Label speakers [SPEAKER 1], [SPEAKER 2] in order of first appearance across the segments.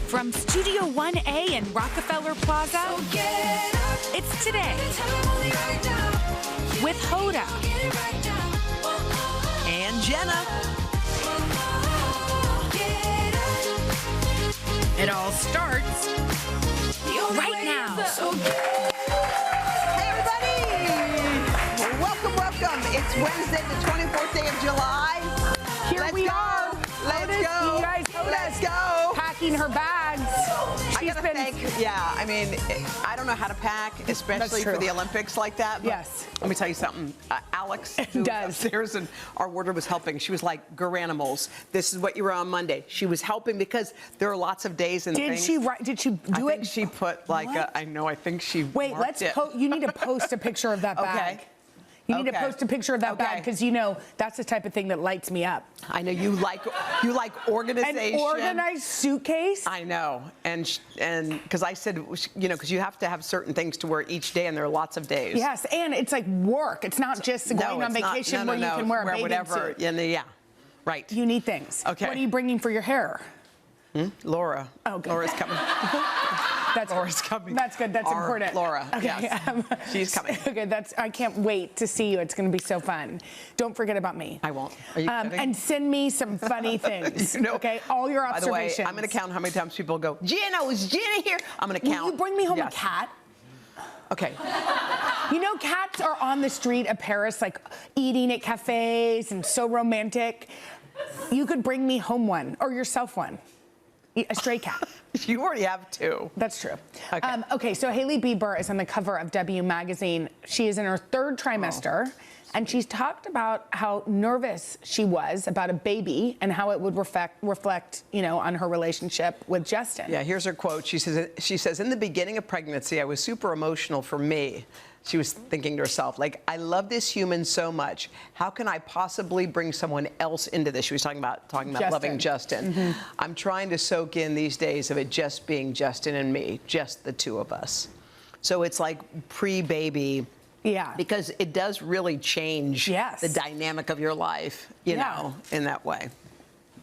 [SPEAKER 1] From Studio 1A in Rockefeller Plaza, it's Today with Hoda
[SPEAKER 2] and Jenna.
[SPEAKER 1] It all starts right now.
[SPEAKER 2] Hey, everybody. Welcome. It's Wednesday, the 24th day of July.
[SPEAKER 3] Here we are.
[SPEAKER 2] Let's go.
[SPEAKER 3] You guys,
[SPEAKER 2] Let's go.
[SPEAKER 3] packing her bags.
[SPEAKER 2] I mean, I don't know how to pack, especially for the Olympics like that. But
[SPEAKER 3] yes.
[SPEAKER 2] Let me tell you something. Alex, who was upstairs in our wardrobe, was helping. She was like, "Garanimals, this is what you were on Monday." She was helping because there are lots of days and things.
[SPEAKER 3] Did she do
[SPEAKER 2] I
[SPEAKER 3] it?
[SPEAKER 2] think she put like I think she.
[SPEAKER 3] Wait,
[SPEAKER 2] marked it.
[SPEAKER 3] You need to post a picture of that bag.
[SPEAKER 2] Okay.
[SPEAKER 3] You need to post a picture of that bag because you know that's the type of thing that lights me up.
[SPEAKER 2] I know you like organization.
[SPEAKER 3] An organized suitcase.
[SPEAKER 2] I know, and because I said, because you have to have certain things to wear each day, and there are lots of days.
[SPEAKER 3] Yes, and it's like work. It's not just going on vacation where you can wear a bathing
[SPEAKER 2] whatever.
[SPEAKER 3] suit.
[SPEAKER 2] Yeah, right.
[SPEAKER 3] You need things.
[SPEAKER 2] Okay.
[SPEAKER 3] What are you bringing for your hair?
[SPEAKER 2] Laura.
[SPEAKER 3] Oh, good.
[SPEAKER 2] Laura's coming. Laura's coming.
[SPEAKER 3] That's good. That's important.
[SPEAKER 2] Laura.
[SPEAKER 3] Okay.
[SPEAKER 2] Yes. She's coming.
[SPEAKER 3] Okay. I can't wait to see you. It's going to be so fun. Don't forget about me.
[SPEAKER 2] I won't. Are you kidding?
[SPEAKER 3] And send me some funny things. Okay. All your observations.
[SPEAKER 2] By the way, I'm going to count how many times people go, Jenna, was Jenna here? I'm going to count.
[SPEAKER 3] Will you bring me home a cat?
[SPEAKER 2] Okay.
[SPEAKER 3] You know, cats are on the street of Paris, like eating at cafes and so romantic. You could bring me home one or yourself one. A stray cat.
[SPEAKER 2] You already have two.
[SPEAKER 3] That's true.
[SPEAKER 2] Okay.
[SPEAKER 3] Okay, so Hailey Bieber is on the cover of W magazine. She is in her third trimester, and she's talked about how nervous she was about a baby and how it would reflect, on her relationship with Justin.
[SPEAKER 2] Yeah, here's her quote. She says, in the beginning of pregnancy, I was super emotional for me. She was thinking to herself, I love this human so much. How can I possibly bring someone else into this? She was talking about loving Justin. Mm-hmm. I'm trying to soak in these days of it just being Justin and me, just the two of us. So it's like pre-baby.
[SPEAKER 3] Yeah.
[SPEAKER 2] Because it does really change the dynamic of your life, you know, in that way.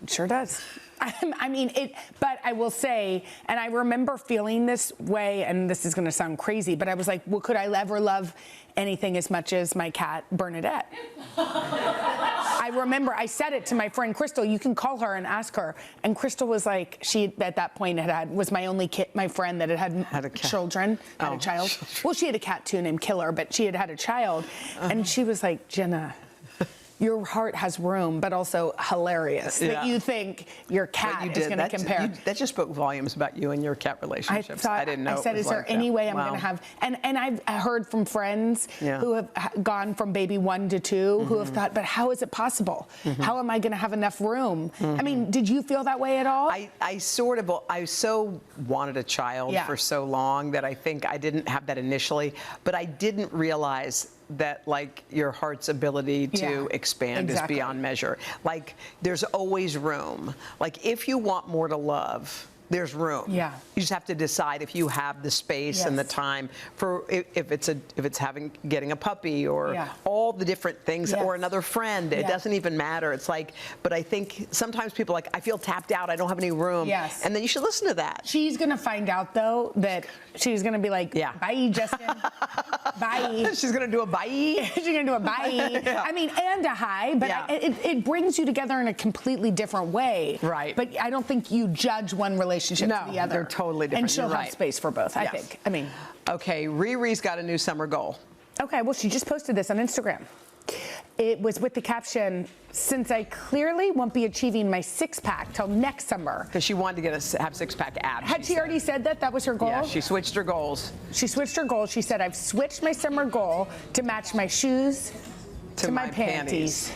[SPEAKER 3] It sure does. But I will say, and I remember feeling this way, and this is going to sound crazy, but I was like, well, could I ever love anything as much as my cat, Bernadette? I remember I said it to my friend Crystal. You can call her and ask her. And Crystal was like, she at that point was my only my friend that had children, had a child. Well, she had a cat too named Killer, but she had a child. And she was like, Jenna, your heart has room, but also hilarious that you think your cat is going to compare.
[SPEAKER 2] That just spoke volumes about you and your cat relationships. I didn't know. I said,
[SPEAKER 3] is there any way I'm going to have? And I've heard from friends who have gone from baby 1 to 2 who have thought, but how is it possible? How am I going to have enough room? I mean, did you feel that way at all?
[SPEAKER 2] I so wanted a child for so long that I think I didn't have that initially, but I didn't realize that your heart's ability to expand is beyond measure. There's always room. If you want more to love, there's room. Yeah. You just have to decide if you have the space and the time for if it's getting a puppy or all the different things or another friend. It doesn't even matter. It's but I think sometimes people I feel tapped out. I don't have any room. Yes. And then you should listen to that.
[SPEAKER 3] She's gonna find out though that she's gonna be like, bye, Justin. Bye.
[SPEAKER 2] She's gonna do a bye.
[SPEAKER 3] She's gonna do a bye. I mean, and a hi, but it brings you together in a completely different way.
[SPEAKER 2] Right.
[SPEAKER 3] But I don't think you judge one relationship to the other.
[SPEAKER 2] They're totally different.
[SPEAKER 3] And she'll have space for both, I think. I mean.
[SPEAKER 2] Okay, Riri's got a new summer goal.
[SPEAKER 3] Okay, well, she just posted this on Instagram. It was with the caption, since I clearly won't be achieving my six-pack till next summer.
[SPEAKER 2] Because she wanted to have six-pack abs.
[SPEAKER 3] Had she already said that? That was her goal?
[SPEAKER 2] Yeah, she switched her goals.
[SPEAKER 3] She switched her goals. She said, I've switched my summer goal to match my shoes to my panties.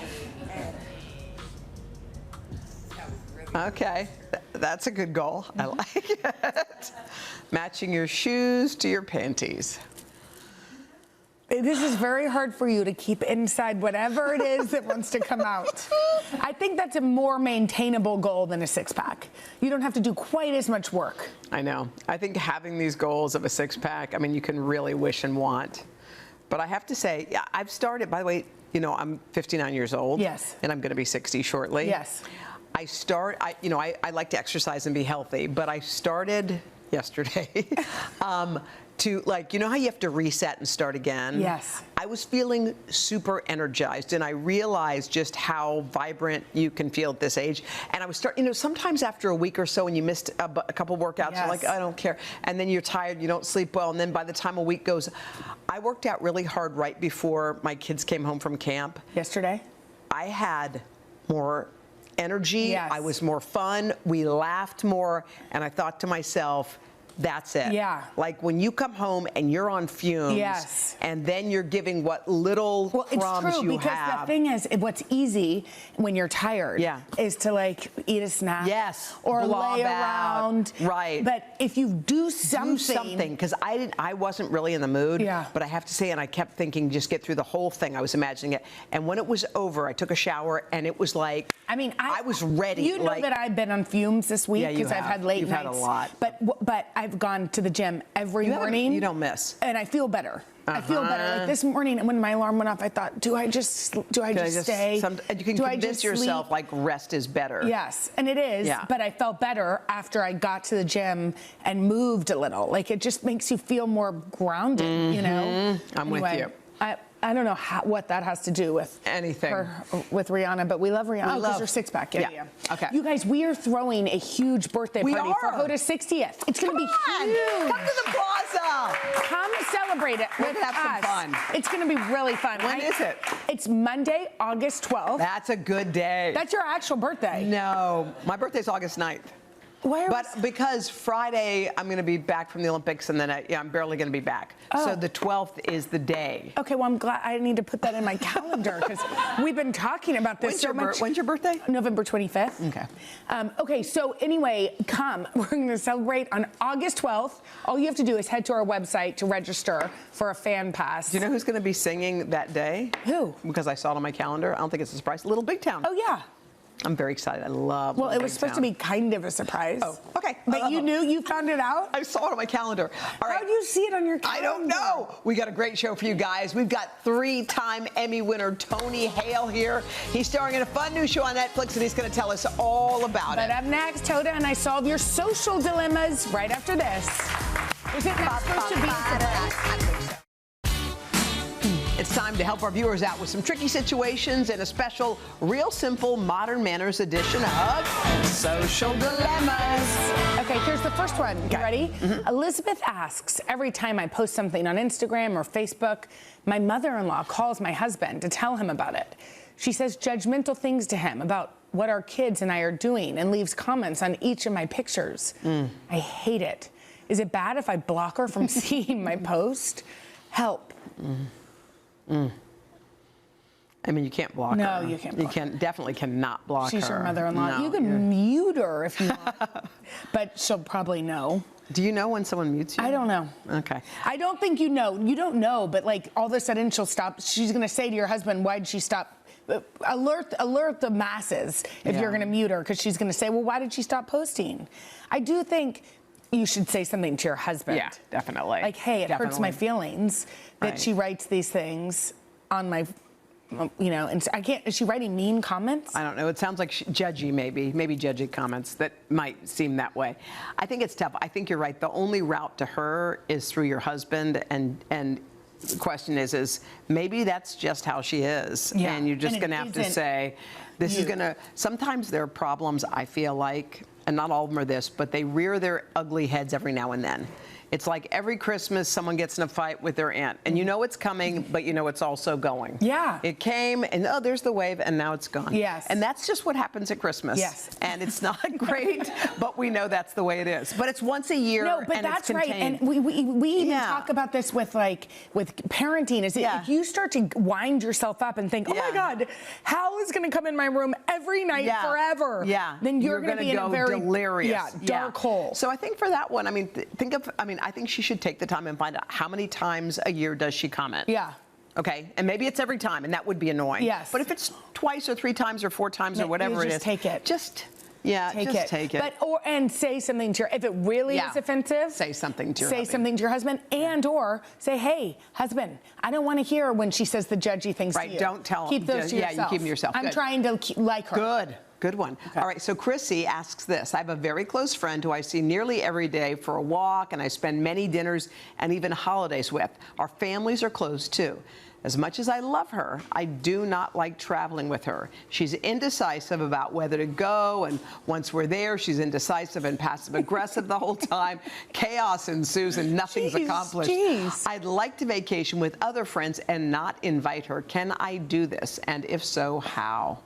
[SPEAKER 2] Okay, that's a good goal. I like it. Matching your shoes to your panties.
[SPEAKER 3] This is very hard for you to keep inside whatever it is that wants to come out. I think that's a more maintainable goal than a six-pack. You don't have to do quite as much work.
[SPEAKER 2] I know. I think having these goals of a six-pack, I mean, you can really wish and want. But I have to say, yeah, I've started, by the way, I'm 59 years old.
[SPEAKER 3] Yes.
[SPEAKER 2] And I'm going to be 60 shortly.
[SPEAKER 3] Yes.
[SPEAKER 2] I like to exercise and be healthy, but I started yesterday to, like, you know how you have to reset and start again?
[SPEAKER 3] Yes.
[SPEAKER 2] I was feeling super energized, and I realized just how vibrant you can feel at this age. And I was sometimes after a week or so when you missed a couple workouts,
[SPEAKER 3] yes.
[SPEAKER 2] you're like, I don't care. And then you're tired, you don't sleep well, and then by the time a week goes, I worked out really hard right before my kids came home from camp.
[SPEAKER 3] Yesterday?
[SPEAKER 2] I had more energy,
[SPEAKER 3] yes.
[SPEAKER 2] I was more fun, we laughed more, and I thought to myself, that's it.
[SPEAKER 3] Yeah.
[SPEAKER 2] Like when you come home and you're on fumes,
[SPEAKER 3] yes.
[SPEAKER 2] and then you're giving what little crumbs you have.
[SPEAKER 3] It's true, because the thing is, what's easy when you're tired is to like eat a snack.
[SPEAKER 2] Yes.
[SPEAKER 3] Or
[SPEAKER 2] Blob
[SPEAKER 3] lay
[SPEAKER 2] out.
[SPEAKER 3] around.
[SPEAKER 2] Right.
[SPEAKER 3] But if you do something.
[SPEAKER 2] Because I wasn't really in the mood.
[SPEAKER 3] Yeah.
[SPEAKER 2] But I have to say, and I kept thinking, just get through the whole thing. I was imagining it. And when it was over, I took a shower, and it was like, I was ready.
[SPEAKER 3] You know that I've been on fumes this week because I've had late nights.
[SPEAKER 2] You've had a lot.
[SPEAKER 3] But I've gone to the gym every morning.
[SPEAKER 2] You don't miss.
[SPEAKER 3] And I feel better. I feel better. Like this morning, when my alarm went off, I thought, do I just stay?
[SPEAKER 2] You can convince yourself, like, rest is better.
[SPEAKER 3] Yes, and it is. Yeah. But I felt better after I got to the gym and moved a little. Like, it just makes you feel more grounded, you know?
[SPEAKER 2] I'm with you.
[SPEAKER 3] I don't know what that has to do with
[SPEAKER 2] anything
[SPEAKER 3] with Rihanna, but we love Rihanna because her six-pack. Yeah.
[SPEAKER 2] Okay.
[SPEAKER 3] You guys, we are throwing a huge birthday party for Hoda's 60th. It's going to be huge.
[SPEAKER 2] Come to the plaza.
[SPEAKER 3] Come celebrate it.
[SPEAKER 2] We're going to have some fun.
[SPEAKER 3] It's going to be really fun.
[SPEAKER 2] When is it?
[SPEAKER 3] It's Monday, August 12th.
[SPEAKER 2] That's a good day.
[SPEAKER 3] That's your actual birthday.
[SPEAKER 2] No, my birthday's August 9th. Because Friday I'm going to be back from the Olympics, and then I'm barely going to be back. Oh. So the 12th is the day.
[SPEAKER 3] Okay, well, I'm glad I need to put that in my calendar because we've been talking about this so much.
[SPEAKER 2] When's your birthday?
[SPEAKER 3] November 25th.
[SPEAKER 2] Okay.
[SPEAKER 3] Okay, so anyway, come. We're going to celebrate on August 12th. All you have to do is head to our website to register for a fan pass.
[SPEAKER 2] Do you know who's going to be singing that day?
[SPEAKER 3] Who?
[SPEAKER 2] Because I saw it on my calendar. I don't think it's a surprise. Little Big Town.
[SPEAKER 3] Oh, yeah.
[SPEAKER 2] I'm very excited. I love
[SPEAKER 3] Well, it was supposed to be kind of a surprise.
[SPEAKER 2] Oh, okay.
[SPEAKER 3] But you knew? You found it out?
[SPEAKER 2] I saw it on my calendar. All right.
[SPEAKER 3] How do you see it on your calendar?
[SPEAKER 2] I don't know. We got a great show for you guys. We've got 3-time Emmy winner Tony Hale here. He's starring in a fun new show on Netflix, and he's going to tell us all about it.
[SPEAKER 3] But up next, Hoda and I solve your social dilemmas right after this. Was it not supposed to be a surprise?
[SPEAKER 2] It's time to help our viewers out with some tricky situations in a special Real Simple Modern Manners edition of Social Dilemmas.
[SPEAKER 3] Okay, here's the first one. You ready?
[SPEAKER 2] Mm-hmm.
[SPEAKER 3] Elizabeth asks, every time I post something on Instagram or Facebook, my mother-in-law calls my husband to tell him about it. She says judgmental things to him about what our kids and I are doing and leaves comments on each of my pictures. I hate it. Is it bad if I block her from seeing my post? Help.
[SPEAKER 2] I mean, you can't block her.
[SPEAKER 3] No, you can't block
[SPEAKER 2] her. Definitely cannot block her.
[SPEAKER 3] She's your mother-in-law.
[SPEAKER 2] No,
[SPEAKER 3] you can mute her if you want, but she'll probably know.
[SPEAKER 2] Do you know when someone mutes you?
[SPEAKER 3] I don't know.
[SPEAKER 2] Okay.
[SPEAKER 3] I don't think you know. You don't know, but like all of a sudden she'll stop. She's going to say to your husband, why'd she stop? Alert the masses if you're going to mute her, because she's going to say, well, why did she stop posting? I do think you should say something to your husband.
[SPEAKER 2] Yeah, definitely.
[SPEAKER 3] Like, hey, it hurts my feelings that she writes these things on my, and I can't, is she writing mean comments?
[SPEAKER 2] I don't know. It sounds like judgy, maybe judgy comments that might seem that way. I think it's tough. I think you're right. The only route to her is through your husband, and the question is maybe that's just how she is. Yeah. And you're just going to have to say, this is going to, sometimes there are problems, I feel like, and not all of them are this, but they rear their ugly heads every now and then. It's like every Christmas someone gets in a fight with their aunt, and you know it's coming, but you know it's also going.
[SPEAKER 3] Yeah.
[SPEAKER 2] It came, and oh, there's the wave, and now it's gone.
[SPEAKER 3] Yes.
[SPEAKER 2] And that's just what happens at Christmas.
[SPEAKER 3] Yes.
[SPEAKER 2] And it's not great, but we know that's the way it is. But it's once a year,
[SPEAKER 3] no, but
[SPEAKER 2] and
[SPEAKER 3] that's
[SPEAKER 2] it's contained.
[SPEAKER 3] right. And we even talk about this with parenting. Is if you start to wind yourself up and think, oh my God, Hal is going to come in my room every night forever. Yeah. Then you're going to be in a very
[SPEAKER 2] delirious,
[SPEAKER 3] dark hole.
[SPEAKER 2] So I think for that one, I mean, I think she should take the time and find out how many times a year does she comment.
[SPEAKER 3] Yeah.
[SPEAKER 2] Okay, and maybe it's every time, and that would be annoying.
[SPEAKER 3] Yes.
[SPEAKER 2] But if it's twice or 3 times or 4 times or whatever it is,
[SPEAKER 3] take it.
[SPEAKER 2] Just take it.
[SPEAKER 3] And say something to if it really is offensive.
[SPEAKER 2] Say something to your
[SPEAKER 3] something to your husband, or say, hey, husband, I don't want to hear when she says the judgy things to you.
[SPEAKER 2] Right, don't tell
[SPEAKER 3] Keep those to yourself.
[SPEAKER 2] Yeah, you keep them yourself.
[SPEAKER 3] I'm trying to like her.
[SPEAKER 2] Good. Good one. Okay. All right, so Chrissy asks this. I have a very close friend who I see nearly every day for a walk, and I spend many dinners and even holidays with. Our families are close, too. As much as I love her, I do not like traveling with her. She's indecisive about whether to go, and once we're there, she's indecisive and passive-aggressive the whole time. Chaos ensues and nothing's accomplished. I'd like to vacation with other friends and not invite her. Can I do this? And if so, how?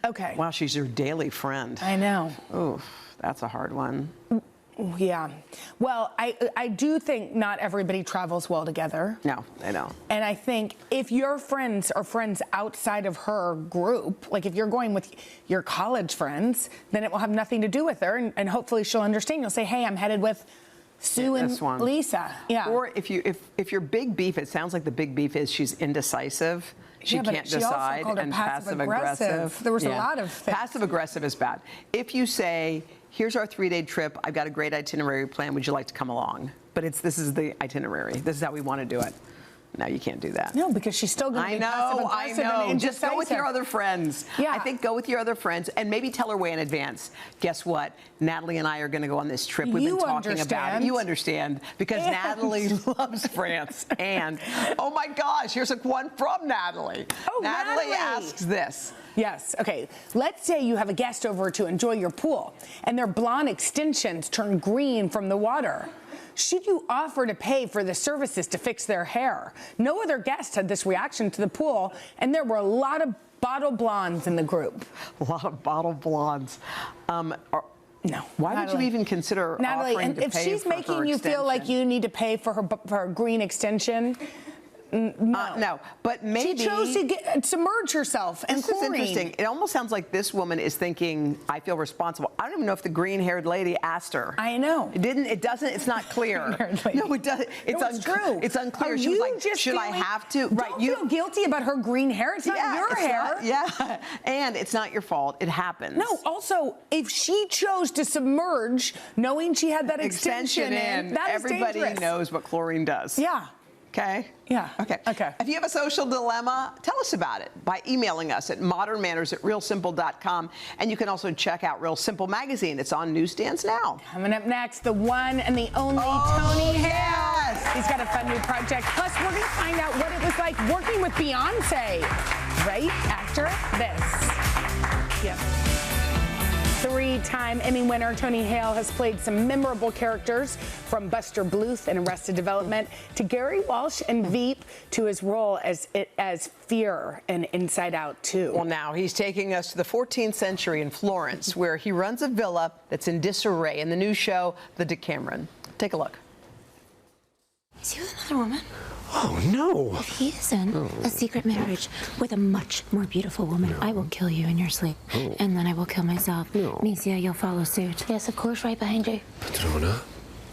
[SPEAKER 3] Okay.
[SPEAKER 2] Wow, she's your daily friend.
[SPEAKER 3] I know.
[SPEAKER 2] Ooh, that's a hard one.
[SPEAKER 3] Yeah. Well, I do think not everybody travels well together.
[SPEAKER 2] No, I don't.
[SPEAKER 3] And I think if your friends are friends outside of her group, like if you're going with your college friends, then it will have nothing to do with her, and hopefully she'll understand. You'll say, hey, I'm headed with Sue and Lisa. Yeah.
[SPEAKER 2] Or if your big beef, it sounds like the big beef is she's indecisive. She can't decide, and passive-aggressive.
[SPEAKER 3] There was a lot of things.
[SPEAKER 2] Passive-aggressive is bad. If you say, here's our 3-day trip, I've got a great itinerary plan, would you like to come along? But this is the itinerary. This is how we want to do it. No, you can't do that.
[SPEAKER 3] No, because she's still going to be passive-aggressive. I know.
[SPEAKER 2] Just go with your other friends.
[SPEAKER 3] Yeah.
[SPEAKER 2] I think go with your other friends and maybe tell her way in advance. Guess what? Natalie and I are going to go on this trip. We've been talking about it. You understand. Because Natalie loves France. And, oh my gosh, here's one from Natalie.
[SPEAKER 3] Oh,
[SPEAKER 2] Natalie asks this.
[SPEAKER 3] Yes. Okay. Let's say you have a guest over to enjoy your pool, and their blonde extensions turn green from the water. Should you offer to pay for the services to fix their hair? No other guest had this reaction to the pool, and there were a lot of bottle blondes in the group.
[SPEAKER 2] A lot of bottle blondes.
[SPEAKER 3] No.
[SPEAKER 2] Why would you even consider
[SPEAKER 3] Natalie,
[SPEAKER 2] offering to pay for her
[SPEAKER 3] extension? If she's making you feel like you need to pay for her green extension, no. But maybe she chose to submerge herself in chlorine.
[SPEAKER 2] This is interesting. It almost sounds like this woman is thinking, I feel responsible. I don't even know if the green-haired lady asked her.
[SPEAKER 3] I know.
[SPEAKER 2] It doesn't, it's not clear. No, it doesn't. It's
[SPEAKER 3] true.
[SPEAKER 2] It's unclear. She was like, should I have to?
[SPEAKER 3] Don't feel guilty about her green hair. It's not your hair.
[SPEAKER 2] And it's not your fault. It happens.
[SPEAKER 3] No, also, if she chose to submerge knowing she had that extension in, that is
[SPEAKER 2] everybody
[SPEAKER 3] dangerous.
[SPEAKER 2] knows what chlorine does.
[SPEAKER 3] Yeah.
[SPEAKER 2] Okay?
[SPEAKER 3] Yeah.
[SPEAKER 2] Okay. If you have a social dilemma, tell us about it by emailing us at modernmanners@realsimple.com. And you can also check out Real Simple magazine. It's on newsstands now.
[SPEAKER 3] Coming up next, the one and the only Tony Hale. He's got a fun new project. Plus, we're going to find out what it was like working with Beyonce right after this. Yep. 3-time Emmy winner Tony Hale has played some memorable characters, from Buster Bluth in Arrested Development to Gary Walsh in Veep to his role as Fear in Inside Out 2.
[SPEAKER 2] Well, now he's taking us to the 14th century in Florence, where he runs a villa that's in disarray in the new show, The Decameron. Take a look.
[SPEAKER 4] Is he with another woman?
[SPEAKER 5] Oh, no.
[SPEAKER 4] If he is in a secret marriage with a much more beautiful woman, I will kill you in your sleep. And then I will kill myself. Misia, you'll follow suit. Yes, of course, right behind you.
[SPEAKER 5] Patrona,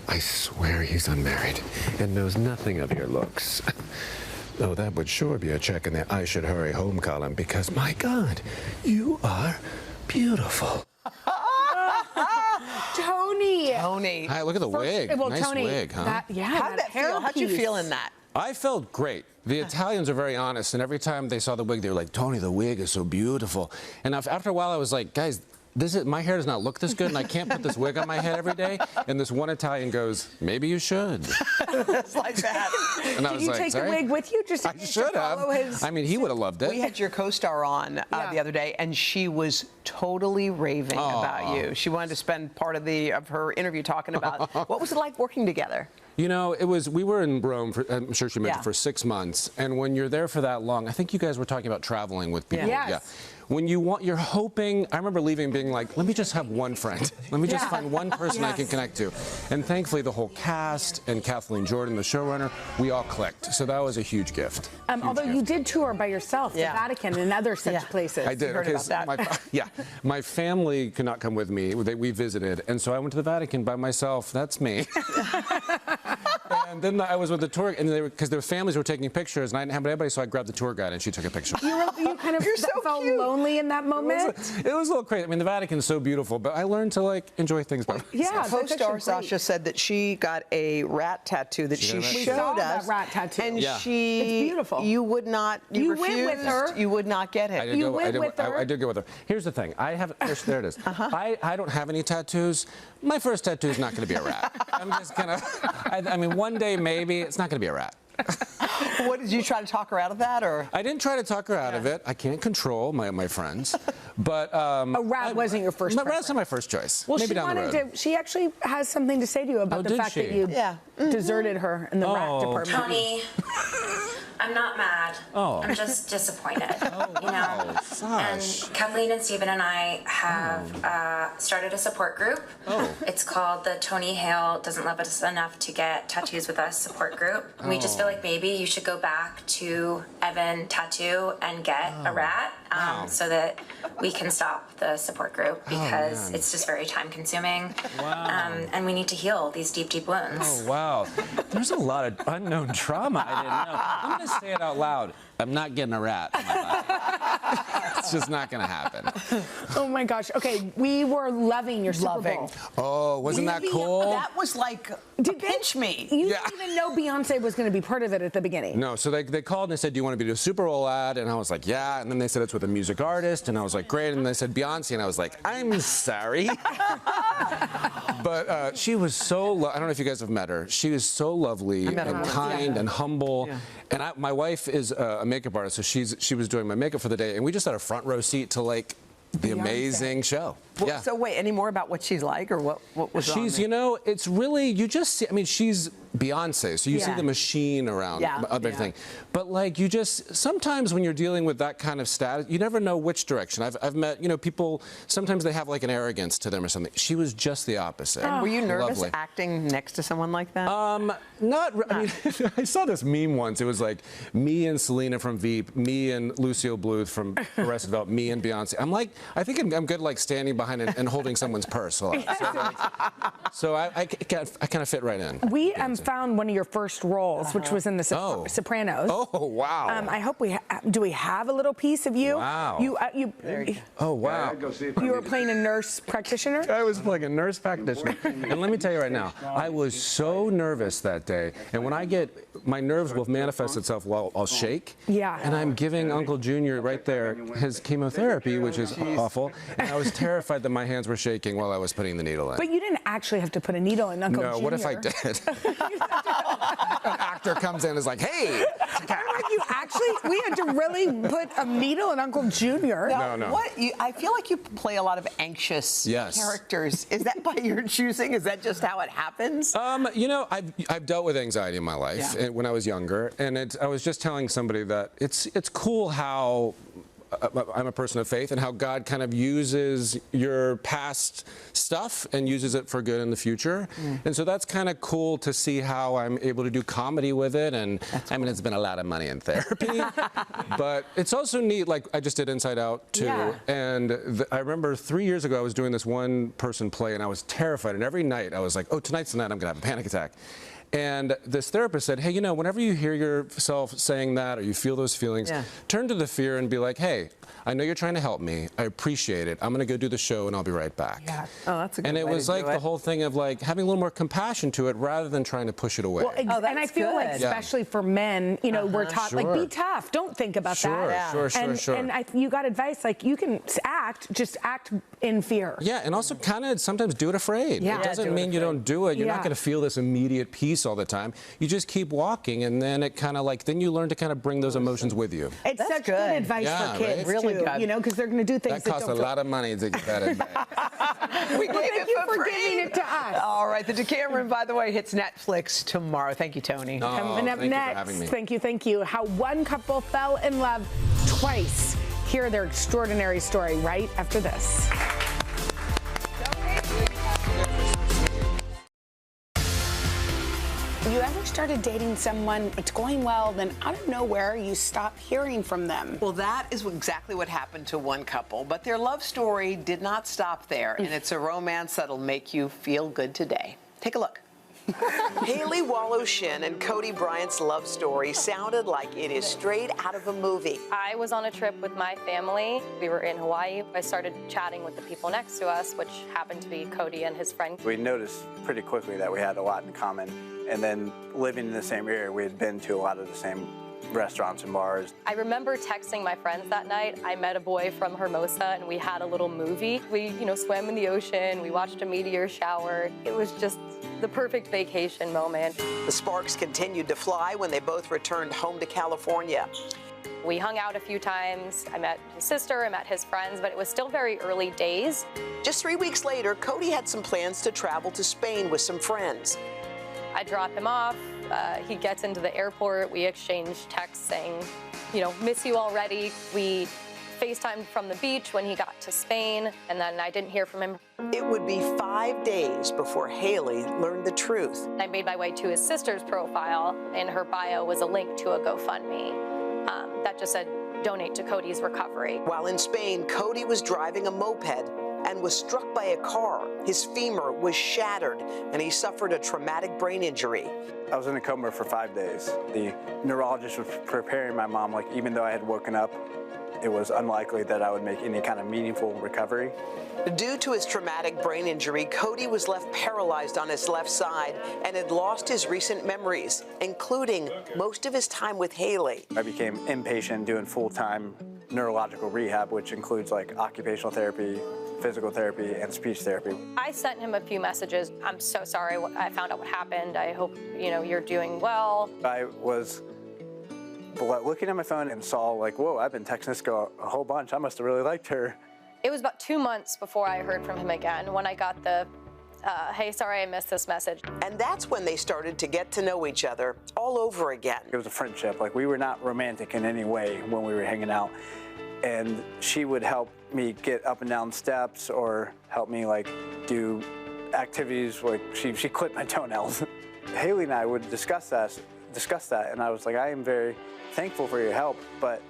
[SPEAKER 5] I swear he's unmarried and knows nothing of your looks. Oh, that would sure be a check in the I should hurry home column, because, my God, you are beautiful.
[SPEAKER 3] Tony.
[SPEAKER 6] Hi, look at the wig.
[SPEAKER 3] Well,
[SPEAKER 6] nice
[SPEAKER 3] Tony,
[SPEAKER 6] wig, huh?
[SPEAKER 2] How did that feel? How'd you feel in that?
[SPEAKER 6] I felt great. The Italians are very honest, and every time they saw the wig, they were like, Tony, the wig is so beautiful. And after a while, I was like, guys, my hair does not look this good, and I can't put this wig on my head every day. And this one Italian goes, maybe you should.
[SPEAKER 2] It's like that.
[SPEAKER 6] And I was
[SPEAKER 3] Did you
[SPEAKER 6] like,
[SPEAKER 3] take the wig with you? Just
[SPEAKER 6] I should have. I mean, he would have loved it.
[SPEAKER 2] We had your co-star on the other day, and she was totally raving about you. She wanted to spend part of her interview talking about what was it like working together.
[SPEAKER 6] You know, we were in Rome, I'm sure she mentioned, for 6 months. And when you're there for that long, I think you guys were talking about traveling with people.
[SPEAKER 3] Yes.
[SPEAKER 6] When you're hoping, I remember leaving being like, let me just have one friend. Let me just find one person I can connect to. And thankfully, the whole cast and Kathleen Jordan, the showrunner, we all clicked. So that was a huge gift.
[SPEAKER 3] Although you did tour by yourself, the Vatican and other such places.
[SPEAKER 6] I did.
[SPEAKER 2] Heard about that.
[SPEAKER 6] My family could not come with me. We visited. And so I went to the Vatican by myself. That's me. And then I was with the tour, and because their families were taking pictures, and I didn't have anybody, so I grabbed the tour guide, and she took a picture.
[SPEAKER 3] You kind of felt lonely in that moment?
[SPEAKER 6] It was a little crazy. I mean, the Vatican's so beautiful, but I learned to, like, enjoy things better.
[SPEAKER 3] Yeah,
[SPEAKER 2] Co-star Sasha said that she got a rat tattoo that she showed us.
[SPEAKER 3] That rat tattoo.
[SPEAKER 2] And
[SPEAKER 3] it's beautiful.
[SPEAKER 2] You would not, you refused.
[SPEAKER 3] Went with her.
[SPEAKER 2] You would not get it.
[SPEAKER 6] I did go with her. Here's the thing. There it is. I don't have any tattoos. My first tattoo is not going to be a rat. I'm just going to, I mean, one day maybe, it's not going to be a rat.
[SPEAKER 2] What, did you try to talk her out of that, or?
[SPEAKER 6] I didn't try to talk her out of it. I can't control my friends, but
[SPEAKER 3] a rat wasn't your first.
[SPEAKER 6] Rat's not my first choice.
[SPEAKER 3] Well,
[SPEAKER 6] maybe down the road.
[SPEAKER 3] She actually has something to say to you about the fact that you deserted her in the rat department.
[SPEAKER 4] Tony, I'm not mad. I'm just disappointed. You know. And Kathleen and Stephen and I have started a support group. It's called the Tony Hale Doesn't Love Us Enough to Get Tattoos with Us support group. We just feel like maybe you should go back to Evan Tattoo and get a rat so that we can stop the support group because it's just very time consuming. And we need to heal these deep, deep wounds.
[SPEAKER 6] Oh, wow. There's a lot of unknown trauma I didn't know. I'm going to say it out loud. I'm not getting a rat in my life. It's just not going to happen.
[SPEAKER 3] Oh, my gosh. Okay, we were loving your Super Bowl.
[SPEAKER 6] Oh, wasn't that cool?
[SPEAKER 2] That was like pinch me.
[SPEAKER 3] You didn't even know Beyonce was going to be part of it at the beginning.
[SPEAKER 6] No, so they called and they said, do you want to be a Super Bowl ad? And I was like, yeah. And then they said it's with a music artist. And I was like, great. And they said Beyonce. And I was like, I'm sorry. But she was so, I don't know if you guys have met her. She was so lovely and kind and humble. Yeah. And my wife is a makeup artist, so she was doing my makeup for the day. And we just had a front row seat to, like, the amazing show.
[SPEAKER 2] Well, so wait, any more about what she's like, or what was
[SPEAKER 6] she's, you know, it's really, you just see, I mean, she's Beyonce, so you see the machine around everything. But, like, you just, sometimes when you're dealing with that kind of status, you never know which direction. I've met, you know, people, sometimes they have, like, an arrogance to them or something. She was just the opposite.
[SPEAKER 2] And were you nervous acting next to someone like that?
[SPEAKER 6] Not, I mean, I saw this meme once. It was like me and Selena from Veep, me and Lucille Bluth from Arrested Development, me and Beyonce. I'm like, I think I'm good, like, standing behind and holding someone's purse a lot. So I kind of fit right in.
[SPEAKER 3] We found one of your first roles, which was in the Sopranos.
[SPEAKER 6] Oh, wow.
[SPEAKER 3] I hope do we have a little piece of you?
[SPEAKER 6] Wow. Oh, wow.
[SPEAKER 3] You were playing a nurse practitioner?
[SPEAKER 6] I was playing a nurse practitioner. And let me tell you right now, I was so nervous that day. And when I get, my nerves will manifest itself while I'll shake.
[SPEAKER 3] Yeah.
[SPEAKER 6] And I'm giving Uncle Junior right there his chemotherapy, which is awful. And I was terrified that my hands were shaking while I was putting the needle in.
[SPEAKER 3] But you didn't actually have to put a needle in Uncle Junior.
[SPEAKER 6] No, what if I did? An actor comes in and is like, hey.
[SPEAKER 3] You actually, we had to really put a needle in Uncle Junior.
[SPEAKER 6] No.
[SPEAKER 2] I feel like you play a lot of anxious characters. Is that by your choosing? Is that just how it happens?
[SPEAKER 6] You know, I've dealt with anxiety in my life when I was younger, and I was just telling somebody that it's cool how I'm a person of faith, and how God kind of uses your past stuff and uses it for good in the future. And so that's kind of cool to see how I'm able to do comedy with it. And I mean, it's been a lot of money in therapy, but it's also neat. Like, I just did Inside Out too. And I remember 3 years ago, I was doing this one person play, and I was terrified. And every night I was like, oh, tonight's the night I'm gonna have a panic attack. And this therapist said, hey, you know, whenever you hear yourself saying that or you feel those feelings, turn to the fear and be like, hey, I know you're trying to help me. I appreciate it. I'm going to go do the show and I'll be right back.
[SPEAKER 2] Yeah. Oh, that's a good way to do it.
[SPEAKER 6] And it was like the whole thing of like having a little more compassion to it rather than trying to push it away.
[SPEAKER 3] Well, and I feel like, especially for men, you know, we're taught, like, be tough. Don't think about that.
[SPEAKER 6] Sure.
[SPEAKER 3] And you got advice, like, you can just act in fear.
[SPEAKER 6] Yeah, and also kind of sometimes do it afraid.
[SPEAKER 3] Yeah.
[SPEAKER 6] It doesn't mean you don't do it. You're not going to feel this immediate peace all the time. You just keep walking, and then it kind of like, then you learn to kind of bring those emotions with you.
[SPEAKER 3] It's such good advice for kids,
[SPEAKER 2] really
[SPEAKER 3] too, you know, because they're going to do things
[SPEAKER 6] that costs a lot of money to get that advice.
[SPEAKER 2] We gave
[SPEAKER 3] thank you for giving it to us.
[SPEAKER 2] All right, the Decameron, by the way, hits Netflix tomorrow. Thank you, Tony.
[SPEAKER 3] Coming up next, thank you. How one couple fell in love twice. Hear their extraordinary story right after this. You ever started dating someone, it's going well, then out of nowhere, you stop hearing from them?
[SPEAKER 2] Well, that is exactly what happened to one couple, but their love story did not stop there, and it's a romance that'll make you feel good today. Take a look. Haley Wallow-Shin and Cody Bryant's love story sounded like it is straight out of a movie.
[SPEAKER 7] I was on a trip with my family. We were in Hawaii. I started chatting with the people next to us, which happened to be Cody and his friend.
[SPEAKER 8] We noticed pretty quickly that we had a lot in common. And then living in the same area, we had been to a lot of the same restaurants and bars.
[SPEAKER 7] I remember texting my friends that night. I met a boy from Hermosa and we had a little movie. We, swam in the ocean, we watched a meteor shower. It was just the perfect vacation moment.
[SPEAKER 2] The sparks continued to fly when they both returned home to California.
[SPEAKER 7] We hung out a few times. I met his sister, I met his friends, but it was still very early days.
[SPEAKER 2] Just 3 weeks later, Cody had some plans to travel to Spain with some friends.
[SPEAKER 7] I drop him off. He gets into the airport. We exchange texts saying, miss you already. We FaceTimed from the beach when he got to Spain, and then I didn't hear from him.
[SPEAKER 2] It would be 5 days before Haley learned the truth.
[SPEAKER 7] I made my way to his sister's profile. In her bio was a link to a GoFundMe that just said, donate to Cody's recovery.
[SPEAKER 2] While in Spain, Cody was driving a moped and was struck by a car. His femur was shattered, and he suffered a traumatic brain injury.
[SPEAKER 8] I was in a coma for 5 days. The neurologist was preparing my mom, like even though I had woken up, it was unlikely that I would make any kind of meaningful recovery.
[SPEAKER 2] Due to his traumatic brain injury, Cody was left paralyzed on his left side and had lost his recent memories, including most of his time with Haley.
[SPEAKER 8] I became inpatient doing full-time neurological rehab, which includes like occupational therapy, physical therapy, and speech therapy.
[SPEAKER 7] I sent him a few messages. I'm so sorry I found out what happened. I hope, you're doing well.
[SPEAKER 8] I was looking at my phone and saw like, whoa, I've been texting this girl a whole bunch. I must have really liked her.
[SPEAKER 7] It was about 2 months before I heard from him again when I got the, hey, sorry I missed this message.
[SPEAKER 2] And that's when they started to get to know each other all over again.
[SPEAKER 8] It was a friendship. Like, we were not romantic in any way when we were hanging out. And she would help me get up and down steps or help me like do activities like she clipped my toenails. Haley and I would discuss that, and I was like, I am very thankful for your help, but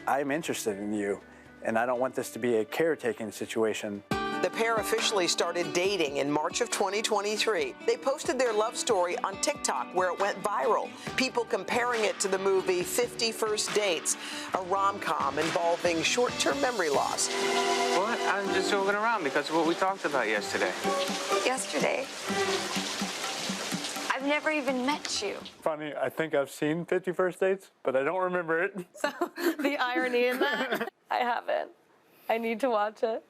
[SPEAKER 8] I'm interested in you, and I don't want this to be a caretaking situation.
[SPEAKER 2] The pair officially started dating in March of 2023. They posted their love story on TikTok, where it went viral, people comparing it to the movie 50 First Dates, a rom-com involving short-term memory loss.
[SPEAKER 9] What? I'm just joking around because of what we talked about yesterday.
[SPEAKER 10] Yesterday? I've never even met you.
[SPEAKER 8] Funny, I think I've seen 50 First Dates, but I don't remember it.
[SPEAKER 7] So the irony in that, I haven't. I need to watch it.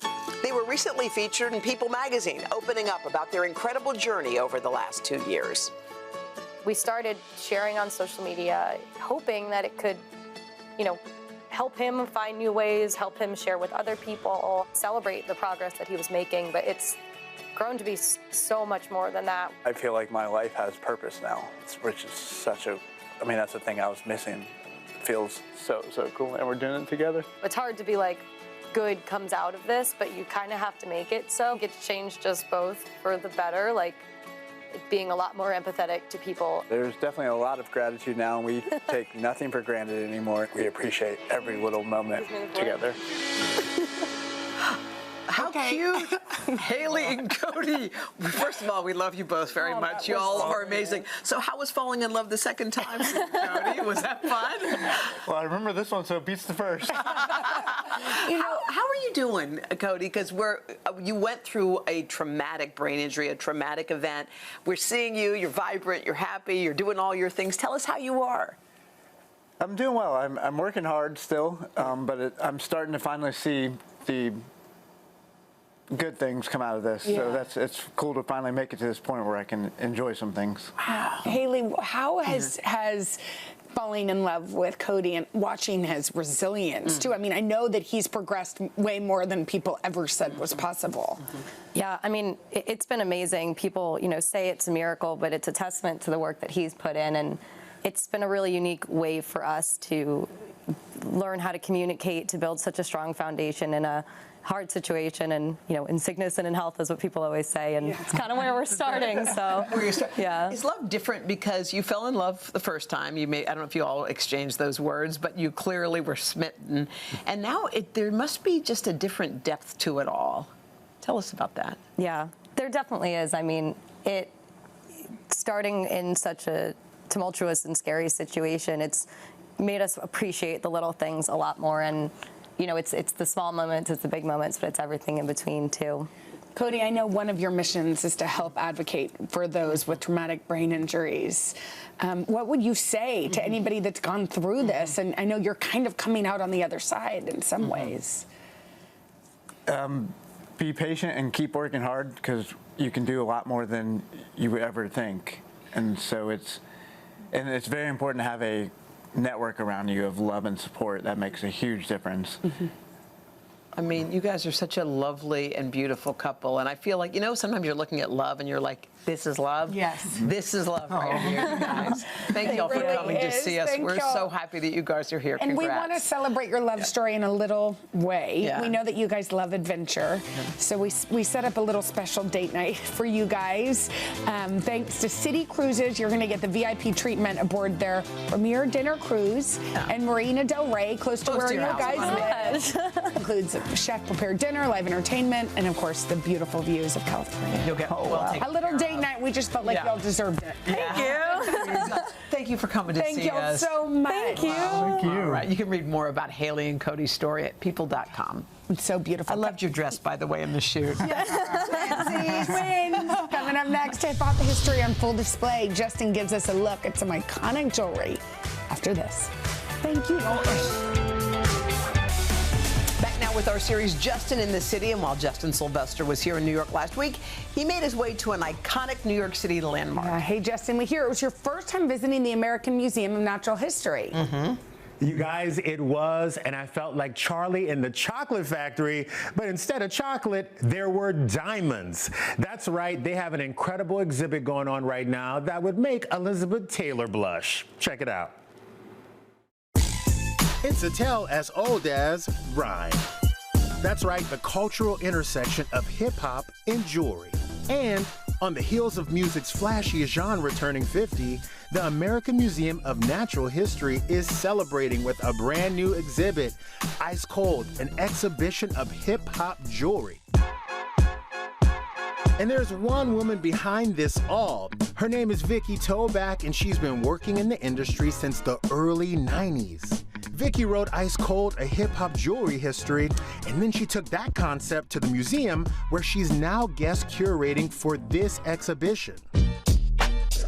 [SPEAKER 2] They were recently featured in People magazine, opening up about their incredible journey over the last 2 years.
[SPEAKER 7] We started sharing on social media, hoping that it could, help him find new ways, help him share with other people, celebrate the progress that he was making, but it's grown to be so much more than that.
[SPEAKER 8] I feel like my life has purpose now, which is such a, that's the thing I was missing. It feels so cool, and we're doing it together.
[SPEAKER 7] It's hard to be like, good comes out of this, but you kind of have to make it so. It's changed us both for the better, like being a lot more empathetic to people.
[SPEAKER 8] There's definitely a lot of gratitude now, and we take nothing for granted anymore. We appreciate every little moment together.
[SPEAKER 2] How cute. Haley and Cody. First of all, we love you both very much. Y'all are amazing. So how was falling in love the second time for you, Cody? Was that fun?
[SPEAKER 8] Well, I remember this one, so it beats the first.
[SPEAKER 2] How are you doing, Cody? Because you went through a traumatic brain injury, a traumatic event. We're seeing you. You're vibrant. You're happy. You're doing all your things. Tell us how you are.
[SPEAKER 8] I'm doing well. I'm working hard still, but I'm starting to finally see the good things come out of this. Yeah. So it's cool to finally make it to this point where I can enjoy some things.
[SPEAKER 3] Wow. Haley, how has falling in love with Cody and watching his resilience too? I know that he's progressed way more than people ever said was possible.
[SPEAKER 7] Yeah, it's been amazing. People, say it's a miracle, but it's a testament to the work that he's put in, and it's been a really unique way for us to learn how to communicate, to build such a strong foundation in a hard situation, and in sickness and in health is what people always say, and it's kind of where we're starting. So yeah.
[SPEAKER 2] Is love different because you fell in love the first time? I don't know if you all exchanged those words, but you clearly were smitten, and now there must be just a different depth to it all. Tell us about that.
[SPEAKER 7] Yeah, there definitely is. starting in such a tumultuous and scary situation, it's made us appreciate the little things a lot more. And, you know, it's the small moments, it's the big moments, but it's everything in between, too.
[SPEAKER 3] Cody, I know one of your missions is to help advocate for those with traumatic brain injuries. What would you say to anybody that's gone through this? And I know you're kind of coming out on the other side in some ways.
[SPEAKER 8] Be patient and keep working hard, because you can do a lot more than you would ever think. And so it's very important to have a network around you of love and support. That makes a huge difference.
[SPEAKER 2] I mean, you guys are such a lovely and beautiful couple, and I feel like, you know, sometimes you're looking at love and you're like, this is love?
[SPEAKER 3] Yes.
[SPEAKER 2] This is love right here, you guys. Thank y'all for coming to see us. We're so happy that you guys are here.
[SPEAKER 3] And
[SPEAKER 2] Congrats.
[SPEAKER 3] we want to celebrate your love story in a little way.
[SPEAKER 2] Yeah.
[SPEAKER 3] We know that you guys love adventure, so we set up a little special date night for you guys. Thanks to City Cruises, you're going to get the VIP treatment aboard their premier dinner cruise and Marina Del Rey, close to where you guys live. Includes chef-prepared dinner, live entertainment, and of course the beautiful views of California.
[SPEAKER 2] You'll get
[SPEAKER 3] a little date night. We just felt like y'all deserved it.
[SPEAKER 2] Thank you. Thank you for coming to see us.
[SPEAKER 3] Thank you so much.
[SPEAKER 7] Thank you.
[SPEAKER 2] Thank you. All right. You can read more about Haley and Cody's story at people.com.
[SPEAKER 3] It's so beautiful.
[SPEAKER 2] I loved your dress, by the way, in the shoot.
[SPEAKER 3] Twins. Coming up next, hip hop history on full display. Justin gives us a look at some iconic jewelry after this. Thank you.
[SPEAKER 2] Back now with our series, Justin in the City. And while Justin Sylvester was here in New York last week, he made his way to an iconic New York City landmark.
[SPEAKER 3] Hey, Justin, we hear it was your first time visiting the American Museum of Natural History.
[SPEAKER 11] You guys, it was, and I felt like Charlie in the Chocolate Factory, but instead of chocolate, there were diamonds. That's right, they have an incredible exhibit going on right now that would make Elizabeth Taylor blush. Check it out.
[SPEAKER 12] It's a tale as old as rhyme. That's right, the cultural intersection of hip-hop and jewelry. And on the heels of music's flashiest genre turning 50, the American Museum of Natural History is celebrating with a brand new exhibit, Ice Cold, an exhibition of hip-hop jewelry. And there's one woman behind this all. Her name is Vicky Toback, and she's been working in the industry since the early 90s. Vicky wrote Ice Cold, a hip-hop jewelry history, and then she took that concept to the museum, where she's now guest curating for this exhibition.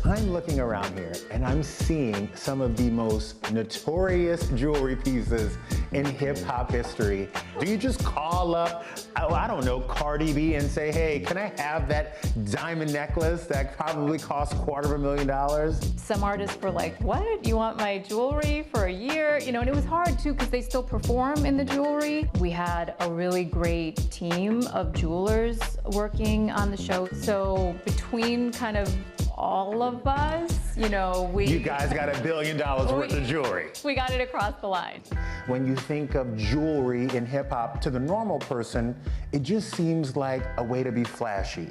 [SPEAKER 11] I'm looking around here and I'm seeing some of the most notorious jewelry pieces in hip-hop history. Do you just call up, I don't know, Cardi B and say, hey, can I have that diamond necklace that probably costs $250,000?
[SPEAKER 13] Some artists were like, what? You want my jewelry for a year? You know, and it was hard too, because they still perform in the jewelry. We had a really great team of jewelers working on the show. So between kind of all of us, you know,
[SPEAKER 11] You guys got $1 billion worth of jewelry.
[SPEAKER 13] We got it across the line.
[SPEAKER 11] When you think of jewelry in hip hop, to the normal person, it just seems like a way to be flashy.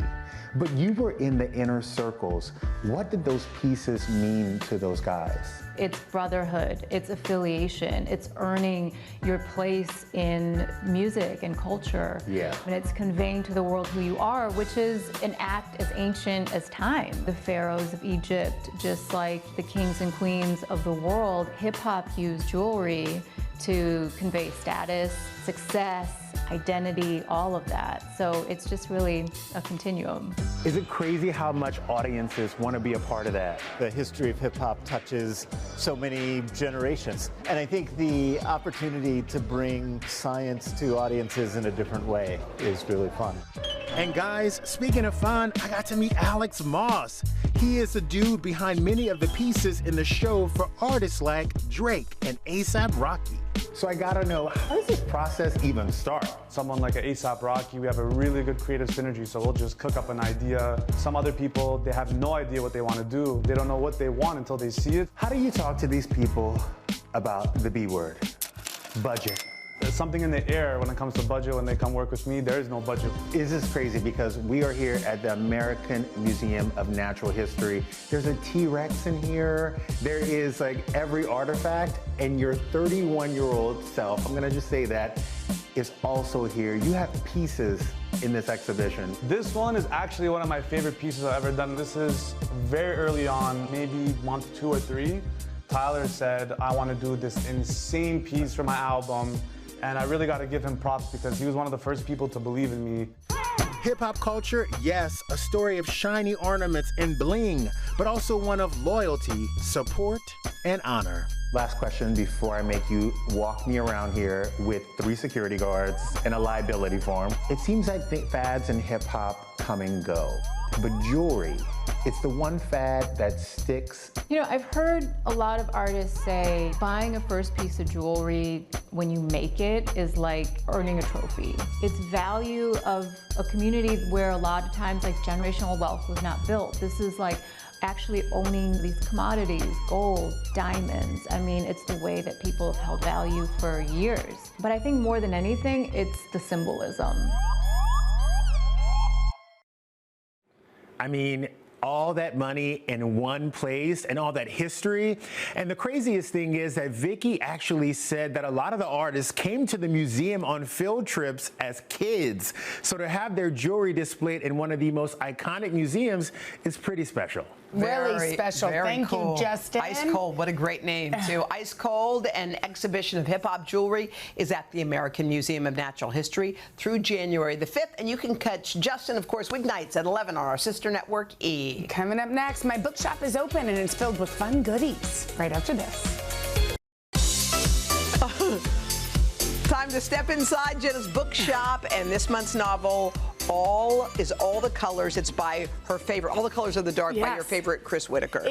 [SPEAKER 11] But you were in the inner circles. What did those pieces mean to those guys?
[SPEAKER 13] It's brotherhood, it's affiliation, it's earning your place in music and culture.
[SPEAKER 11] Yeah.
[SPEAKER 13] And it's conveying to the world who you are, which is an act as ancient as time. The pharaohs of Egypt, just like the kings and queens of the world, hip hop used jewelry to convey status, success, identity, all of that. So it's just really a continuum.
[SPEAKER 11] Is it crazy how much audiences want to be a part of that?
[SPEAKER 14] The history of hip hop touches so many generations. And I think the opportunity to bring science to audiences in a different way is really fun.
[SPEAKER 12] And guys, speaking of fun, I got to meet Alex Moss. He is the dude behind many of the pieces in the show for artists like Drake and A$AP Rocky.
[SPEAKER 11] So I gotta know, how does this process even start?
[SPEAKER 15] Someone like an A$AP Rocky, we have a really good creative synergy, so we'll just cook up an idea. Some other people, they have no idea what they want to do. They don't know what they want until they see it.
[SPEAKER 11] How do you talk to these people about the B word, budget?
[SPEAKER 15] There's something in the air when it comes to budget. When they come work with me, there is no budget.
[SPEAKER 11] This is crazy because we are here at the American Museum of Natural History. There's a T-Rex in here. There is like every artifact, and your 31-year-old self, I'm gonna just say that, is also here. You have pieces in this exhibition.
[SPEAKER 15] This one is actually one of my favorite pieces I've ever done. This is very early on, maybe month 2 or 3. Tyler said, I want to do this insane piece for my album. And I really got to give him props because he was one of the first people to believe in me.
[SPEAKER 12] Hip-hop culture, yes, a story of shiny ornaments and bling, but also one of loyalty, support, and honor.
[SPEAKER 11] Last question before I make you walk me around here with 3 security guards and a liability form. It seems like fads in hip-hop come and go, but jewelry, it's the one fad that sticks.
[SPEAKER 13] You know, I've heard a lot of artists say buying a first piece of jewelry when you make it is like earning a trophy. It's value of a community where a lot of times like generational wealth was not built. This is like actually owning these commodities, gold, diamonds. I mean, it's the way that people have held value for years. But I think more than anything, it's the symbolism.
[SPEAKER 11] I mean, all that money in one place and all that history. And the craziest thing is that Vicky actually said that a lot of the artists came to the museum on field trips as kids. So to have their jewelry displayed in one of the most iconic museums is pretty special.
[SPEAKER 3] Really special. Thank you, Justin.
[SPEAKER 2] Ice Cold, what a great name, too. Ice Cold, an exhibition of hip-hop jewelry, is at the American Museum of Natural History through January the 5th. And you can catch Justin, of course, weeknights at 11 on our sister network, E!
[SPEAKER 3] Coming up next, my bookshop is open and it's filled with fun goodies. Right after this.
[SPEAKER 2] Time to step inside Jenna's bookshop, and this month's novel, All the Colors. It's by her favorite, All the Colors of the Dark, by your favorite Chris Whitaker.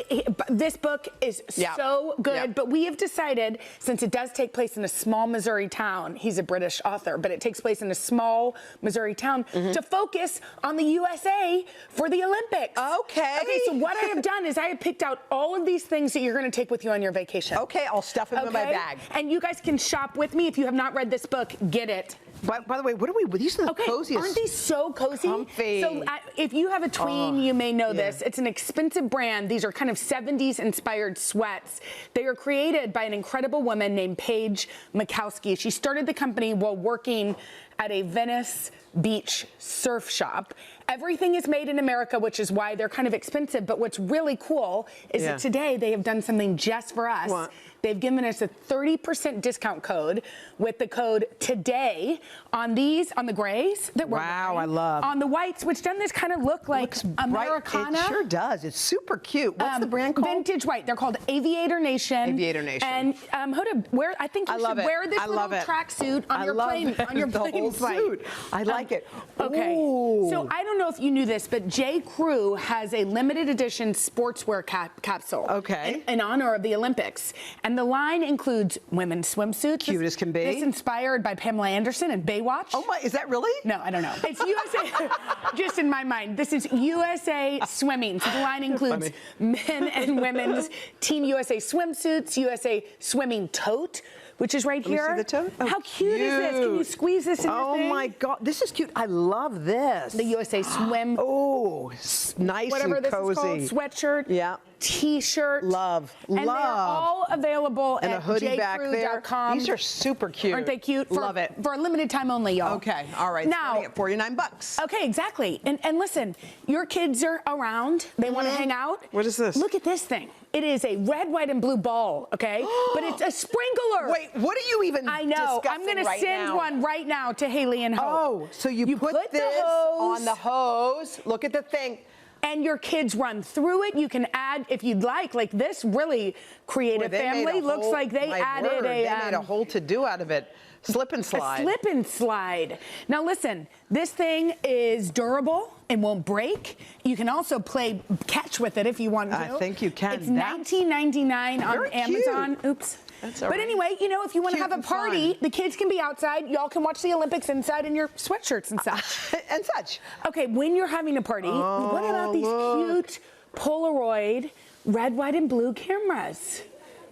[SPEAKER 3] This book is so good, but we have decided, since it does take place in a small Missouri town, he's a British author, but it takes place in a small Missouri town, to focus on the USA for the Olympics. Okay, so what I have done is I have picked out all of these things that you're going to take with you on your vacation.
[SPEAKER 2] Okay, I'll stuff them in my bag.
[SPEAKER 3] And you guys can shop with me. If you have not read this book, get it.
[SPEAKER 2] By the way, what are we? These are the coziest.
[SPEAKER 3] Aren't these so cozy?
[SPEAKER 2] Comfy.
[SPEAKER 3] So if you have a tween, you may know this. It's an expensive brand. These are kind of 70s inspired sweats. They are created by an incredible woman named Paige Mikowski. She started the company while working at a Venice Beach surf shop. Everything is made in America, which is why they're kind of expensive. But what's really cool is that today they have done something just for us.
[SPEAKER 2] What?
[SPEAKER 3] They've given us a 30% discount code with the code TODAY on these, on the grays that we're wearing,
[SPEAKER 2] I love.
[SPEAKER 3] on the whites, which doesn't this kind of look like Americana?
[SPEAKER 2] It sure does. It's super cute. What's the brand called?
[SPEAKER 3] Vintage white. They're called Aviator Nation.
[SPEAKER 2] Aviator Nation.
[SPEAKER 3] And Hoda, I think you should wear this little tracksuit on your plane flight.
[SPEAKER 2] I like it.
[SPEAKER 3] Okay.
[SPEAKER 2] Ooh.
[SPEAKER 3] So I don't know if you knew this, but J. Crew has a limited edition sportswear capsule.
[SPEAKER 2] Okay.
[SPEAKER 3] In honor of the Olympics. And the line includes women's swimsuits.
[SPEAKER 2] Cute as can be.
[SPEAKER 3] It's inspired by Pamela Anderson and Baywatch.
[SPEAKER 2] Oh my, is that really?
[SPEAKER 3] No, I don't know. It's USA, just in my mind, this is USA Swimming. So the line includes men and women's Team USA swimsuits, USA Swimming tote, which is right here.
[SPEAKER 2] Let me see the tote. Oh,
[SPEAKER 3] how cute is this? Can you squeeze this in your thing?
[SPEAKER 2] Oh my God, this is cute. I love this.
[SPEAKER 3] The USA Swim.
[SPEAKER 2] Oh, nice
[SPEAKER 3] whatever
[SPEAKER 2] and cozy.
[SPEAKER 3] Whatever this is called, sweatshirt.
[SPEAKER 2] Yeah.
[SPEAKER 3] T-shirt.
[SPEAKER 2] Love.
[SPEAKER 3] And they're all available
[SPEAKER 2] and
[SPEAKER 3] at
[SPEAKER 2] a hoodie back there. These are super cute.
[SPEAKER 3] Aren't they cute?
[SPEAKER 2] Love it.
[SPEAKER 3] For a limited time only, y'all.
[SPEAKER 2] Okay, all right.
[SPEAKER 3] Now,
[SPEAKER 2] at $49.
[SPEAKER 3] Okay, exactly. And listen, your kids are around. They want to hang out.
[SPEAKER 2] What is this?
[SPEAKER 3] Look at this thing. It is a red, white, and blue ball, okay? But it's a sprinkler.
[SPEAKER 2] Wait, what are you even
[SPEAKER 3] I know. I'm going to send one right now to Haley and Hope.
[SPEAKER 2] Oh, so you put this on the hose. Look at the thing.
[SPEAKER 3] And your kids run through it. You can add, if you'd like this really creative family looks like they added
[SPEAKER 2] they made a whole to-do out of it. Slip and slide.
[SPEAKER 3] A slip and slide. Now listen, this thing is durable and won't break. You can also play catch with it if you want to.
[SPEAKER 2] I think you can.
[SPEAKER 3] It's $19.99 on Amazon. Oops. But anyway, you know, if you want to have a party, the kids can be outside. Y'all can watch the Olympics inside in your sweatshirts and such. Okay, when you're having a party, what about these cute Polaroid red, white, and blue cameras?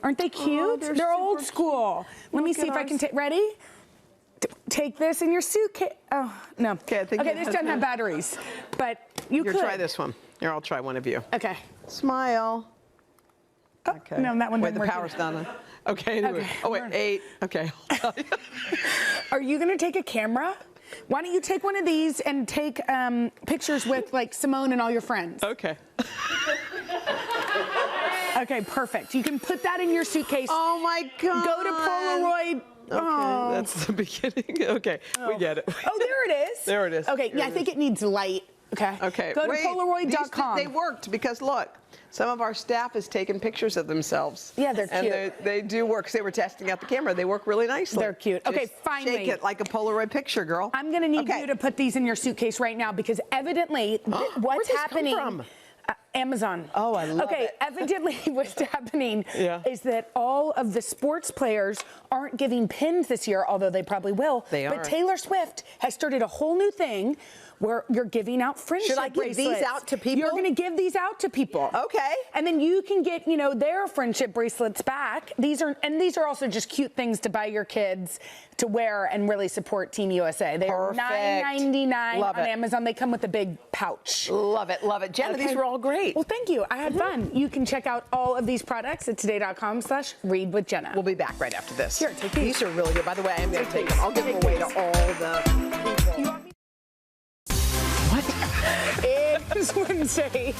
[SPEAKER 3] Aren't they cute? They're old school. Let me see if I can take. Ready? Take this in your suitcase. Oh no. Okay, this doesn't have batteries, but you could
[SPEAKER 2] try this one. Here, I'll try one of you.
[SPEAKER 3] Okay.
[SPEAKER 2] Smile.
[SPEAKER 3] Oh,
[SPEAKER 2] Okay.
[SPEAKER 3] no, that one
[SPEAKER 2] Wait,
[SPEAKER 3] didn't
[SPEAKER 2] the
[SPEAKER 3] work
[SPEAKER 2] power's
[SPEAKER 3] either.
[SPEAKER 2] done. Okay.
[SPEAKER 3] Okay.
[SPEAKER 2] Oh, wait, 8. Okay.
[SPEAKER 3] Are you going to take a camera? Why don't you take one of these and take pictures with like Simone and all your friends?
[SPEAKER 2] Okay.
[SPEAKER 3] Okay, perfect. You can put that in your suitcase.
[SPEAKER 2] Oh my God.
[SPEAKER 3] Go to Polaroid.
[SPEAKER 2] Okay,
[SPEAKER 3] Oh.
[SPEAKER 2] that's the beginning. Okay, we get it.
[SPEAKER 3] Oh, there it is.
[SPEAKER 2] There it is.
[SPEAKER 3] Okay,
[SPEAKER 2] Here
[SPEAKER 3] yeah, I
[SPEAKER 2] it
[SPEAKER 3] think
[SPEAKER 2] is.
[SPEAKER 3] it needs light. Okay.
[SPEAKER 2] Okay.
[SPEAKER 3] Go to
[SPEAKER 2] wait,
[SPEAKER 3] Polaroid.com.
[SPEAKER 2] They worked because look, some of our staff has taken pictures of themselves.
[SPEAKER 3] Yeah, they're cute.
[SPEAKER 2] And they do work. 'Cause they were testing out the camera. They work really nicely.
[SPEAKER 3] They're cute. Okay,
[SPEAKER 2] Just
[SPEAKER 3] finally.
[SPEAKER 2] Shake it like a Polaroid picture, girl.
[SPEAKER 3] I'm going to need you to put these in your suitcase right now because evidently what's
[SPEAKER 2] Where'd this
[SPEAKER 3] happening.
[SPEAKER 2] come from?
[SPEAKER 3] Amazon.
[SPEAKER 2] Oh, I love
[SPEAKER 3] okay,
[SPEAKER 2] it.
[SPEAKER 3] evidently what's happening
[SPEAKER 2] Yeah.
[SPEAKER 3] is that all of the sports players aren't giving pins this year, although they probably will.
[SPEAKER 2] They
[SPEAKER 3] But
[SPEAKER 2] are.
[SPEAKER 3] Taylor Swift has started a whole new thing where you're giving out friendship
[SPEAKER 2] Should I give these
[SPEAKER 3] bracelets.
[SPEAKER 2] out to people?
[SPEAKER 3] You're going to give these out to people.
[SPEAKER 2] Okay.
[SPEAKER 3] And then you can get, their friendship bracelets back. These are also just cute things to buy your kids to wear and really support Team USA. They are $9.99
[SPEAKER 2] Love
[SPEAKER 3] on
[SPEAKER 2] it.
[SPEAKER 3] Amazon. They come with a big pouch.
[SPEAKER 2] Love it, love it. Jenna,
[SPEAKER 3] Okay.
[SPEAKER 2] these were all great.
[SPEAKER 3] Well, thank you. I had fun. You can check out all of these products at today.com/readwithjenna.
[SPEAKER 2] We'll be back right after this.
[SPEAKER 3] Here, take these.
[SPEAKER 2] These are really good. By the way, I am going to take them. I'll give them
[SPEAKER 3] Take
[SPEAKER 2] away
[SPEAKER 3] these.
[SPEAKER 2] to all the people.
[SPEAKER 3] It's Wednesday,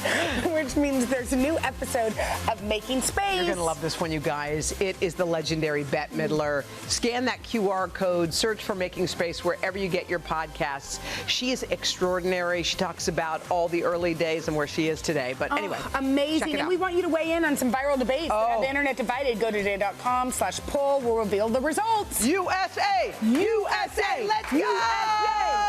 [SPEAKER 3] which means there's a new episode of Making Space.
[SPEAKER 2] You're going to love this one, you guys. It is the legendary Bette Midler. Scan that QR code, search for Making Space wherever you get your podcasts. She is extraordinary. She talks about all the early days and where she is today. But anyway,
[SPEAKER 3] amazing.
[SPEAKER 2] check it
[SPEAKER 3] And
[SPEAKER 2] out.
[SPEAKER 3] we want you to weigh in on some viral debates that have the internet divided. Go to today.com/poll. We'll reveal the results.
[SPEAKER 2] USA! USA! Let's go!